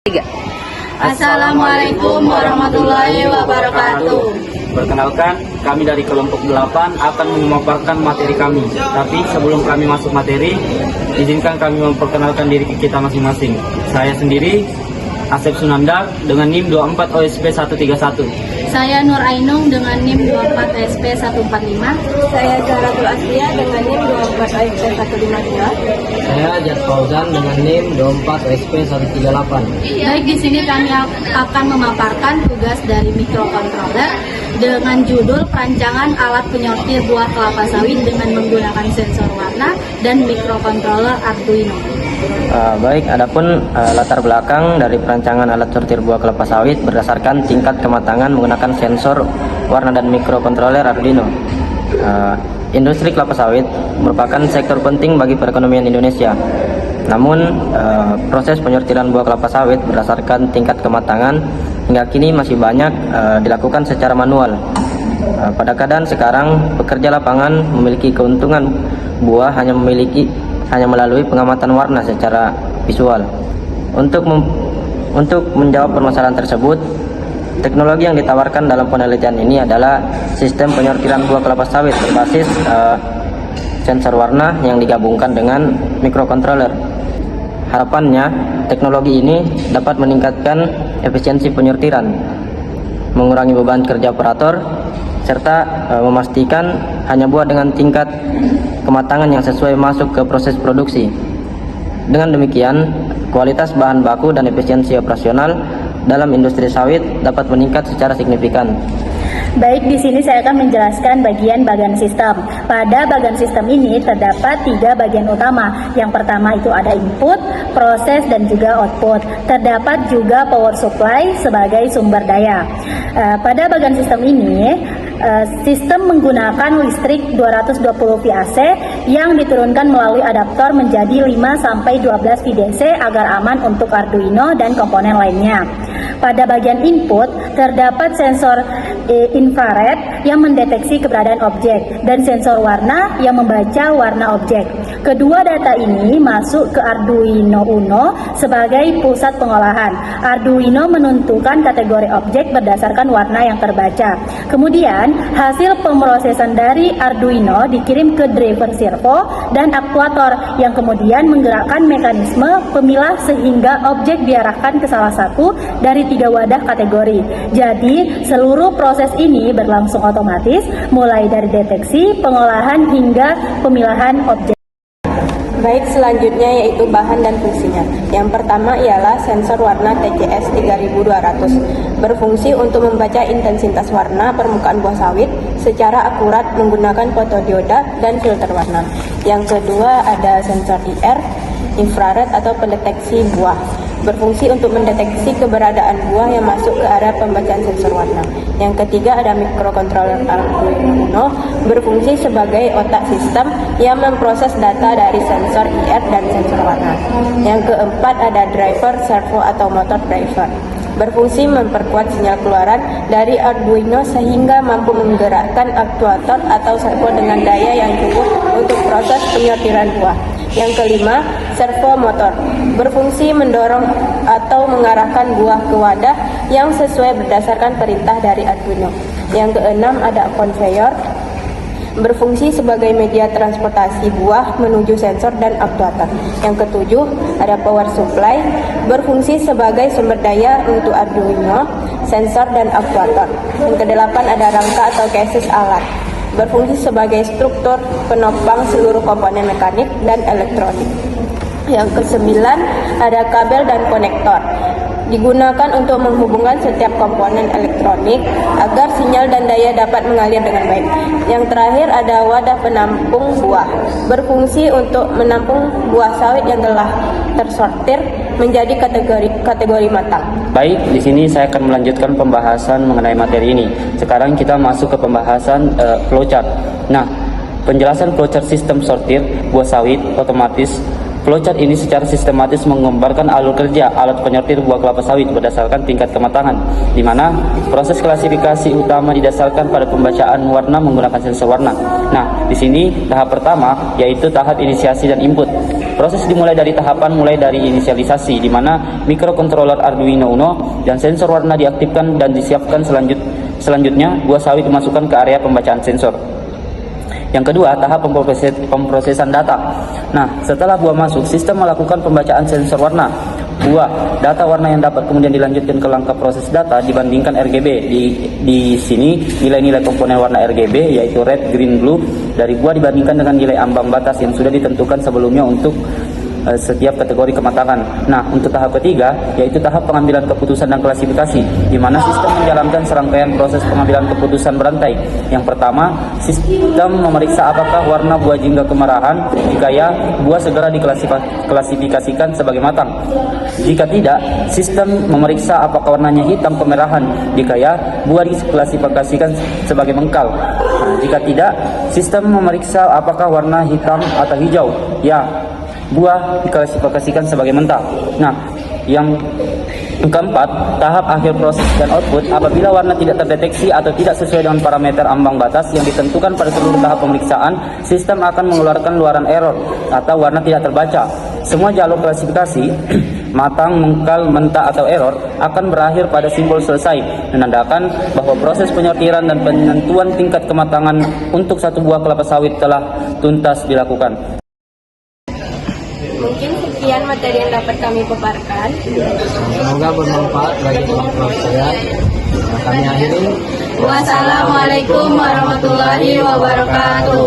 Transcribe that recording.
Tiga. Assalamualaikum warahmatullahi wabarakatuh. Perkenalkan, kami dari kelompok 8 akan memaparkan materi kami. Tapi sebelum kami masuk materi, izinkan kami memperkenalkan diri kita masing-masing. Saya sendiri, Asep Sunanda dengan NIM 24 OSP 131. Saya Nur Ainung dengan NIM 24 OSP 145. Saya Zahratul Aslia dengan NIM 24 OSP 152. Saya Jat Fauzan dengan NIM 24 OSP 138. Baik, di sini kami akan memaparkan tugas dari microcontroller dengan judul perancangan alat penyortir buah kelapa sawit dengan menggunakan sensor warna dan microcontroller Arduino. Baik, adapun latar belakang dari perancangan alat sortir buah kelapa sawit berdasarkan tingkat kematangan menggunakan sensor warna dan microcontroller Arduino. Industri kelapa sawit merupakan sektor penting bagi perekonomian Indonesia. Namun, proses penyortiran buah kelapa sawit berdasarkan tingkat kematangan hingga kini masih banyak dilakukan secara manual. Pada keadaan sekarang, pekerja lapangan memiliki keuntungan buah hanya melalui pengamatan warna secara visual. Untuk menjawab permasalahan tersebut, teknologi yang ditawarkan dalam penelitian ini adalah sistem penyortiran buah kelapa sawit berbasis sensor warna yang digabungkan dengan microcontroller. Harapannya, teknologi ini dapat meningkatkan efisiensi penyortiran, mengurangi beban kerja operator, serta memastikan hanya buah dengan tingkat kematangan yang sesuai masuk ke proses produksi. Dengan demikian, kualitas bahan baku dan efisiensi operasional dalam industri sawit dapat meningkat secara signifikan. Baik, di sini saya akan menjelaskan bagian sistem. Pada bagian sistem ini terdapat 3 bagian utama. Yang pertama itu ada input, proses, dan juga output. Terdapat juga power supply sebagai sumber daya. Pada bagian sistem ini, sistem menggunakan listrik 220 VAC yang diturunkan melalui adaptor menjadi 5-12 VDC agar aman untuk Arduino dan komponen lainnya. Pada bagian input terdapat sensor infrared yang mendeteksi keberadaan objek dan sensor warna yang membaca warna objek. Kedua data ini masuk ke Arduino Uno sebagai pusat pengolahan. Arduino menentukan kategori objek berdasarkan warna yang terbaca. Kemudian hasil pemrosesan dari Arduino dikirim ke driver servo dan aktuator yang kemudian menggerakkan mekanisme pemilah sehingga objek diarahkan ke salah satu dari 3 wadah kategori. Jadi seluruh proses ini berlangsung otomatis mulai dari deteksi, pengolahan hingga pemilahan objek. Baik, selanjutnya yaitu bahan dan fungsinya. Yang pertama ialah sensor warna TCS 3200, berfungsi untuk membaca intensitas warna permukaan buah sawit secara akurat menggunakan fotodioda dan filter warna. Yang kedua ada sensor IR, infrared atau pendeteksi buah, berfungsi untuk mendeteksi keberadaan buah yang masuk ke area pembacaan sensor warna. Yang ketiga ada microcontroller Arduino, berfungsi sebagai otak sistem yang memproses data dari sensor IR dan sensor warna. Yang keempat ada driver servo atau motor driver, berfungsi memperkuat sinyal keluaran dari Arduino sehingga mampu menggerakkan aktuator atau servo dengan daya yang cukup untuk proses penyortiran buah. Yang kelima, servo motor, berfungsi mendorong atau mengarahkan buah ke wadah yang sesuai berdasarkan perintah dari Arduino. Yang keenam ada conveyor, berfungsi sebagai media transportasi buah menuju sensor dan aktuator. Yang ketujuh ada power supply, berfungsi sebagai sumber daya untuk Arduino, sensor dan aktuator. Yang kedelapan ada rangka atau chassis alat, berfungsi sebagai struktur penopang seluruh komponen mekanik dan elektronik. Yang kesembilan ada kabel dan konektor, digunakan untuk menghubungkan setiap komponen elektronik agar sinyal dan daya dapat mengalir dengan baik. Yang terakhir ada wadah penampung buah, berfungsi untuk menampung buah sawit yang telah tersortir menjadi kategori matang. Baik, di sini saya akan melanjutkan pembahasan mengenai materi ini. Sekarang kita masuk ke pembahasan flowchart. Nah, penjelasan flowchart sistem sortir buah sawit otomatis. Flowchart ini secara sistematis menggambarkan alur kerja alat penyortir buah kelapa sawit berdasarkan tingkat kematangan, di mana proses klasifikasi utama didasarkan pada pembacaan warna menggunakan sensor warna. Nah, di sini tahap pertama yaitu tahap inisiasi dan input. Proses dimulai dari tahapan mulai dari inisialisasi, di mana mikrokontroler Arduino Uno dan sensor warna diaktifkan dan disiapkan. Selanjutnya, buah sawit dimasukkan ke area pembacaan sensor. Yang kedua, tahap pemrosesan data. Nah, setelah buah masuk, sistem melakukan pembacaan sensor warna buah. Data warna yang dapat kemudian dilanjutkan ke langkah proses data dibandingkan RGB. Di sini nilai-nilai komponen warna RGB yaitu red, green, blue dari buah dibandingkan dengan nilai ambang batas yang sudah ditentukan sebelumnya untuk setiap kategori kematangan. Nah, untuk tahap ketiga yaitu tahap pengambilan keputusan dan klasifikasi, di mana sistem menjalankan serangkaian proses pengambilan keputusan berantai. Yang pertama, sistem memeriksa apakah warna buah jingga kemerahan. Jika ya, buah segera diklasifikasikan sebagai matang. Jika tidak, sistem memeriksa apakah warnanya hitam kemerahan. Jika ya, buah diklasifikasikan sebagai mengkal. Nah, jika tidak, sistem memeriksa apakah warna hitam atau hijau. Ya, buah diklasifikasikan sebagai mentah. Nah, yang keempat, tahap akhir proses dan output. Apabila warna tidak terdeteksi atau tidak sesuai dengan parameter ambang batas yang ditentukan pada seluruh tahap pemeriksaan, sistem akan mengeluarkan luaran error atau warna tidak terbaca. Semua jalur klasifikasi matang, mengkal, mentah, atau error akan berakhir pada simbol selesai, menandakan bahwa proses penyortiran dan penentuan tingkat kematangan untuk satu buah kelapa sawit telah tuntas dilakukan. Mungkin sekian materi yang dapat kami paparkan. Semoga bermanfaat bagi teman-teman saya. Kami akhiri. Wassalamualaikum warahmatullahi wabarakatuh.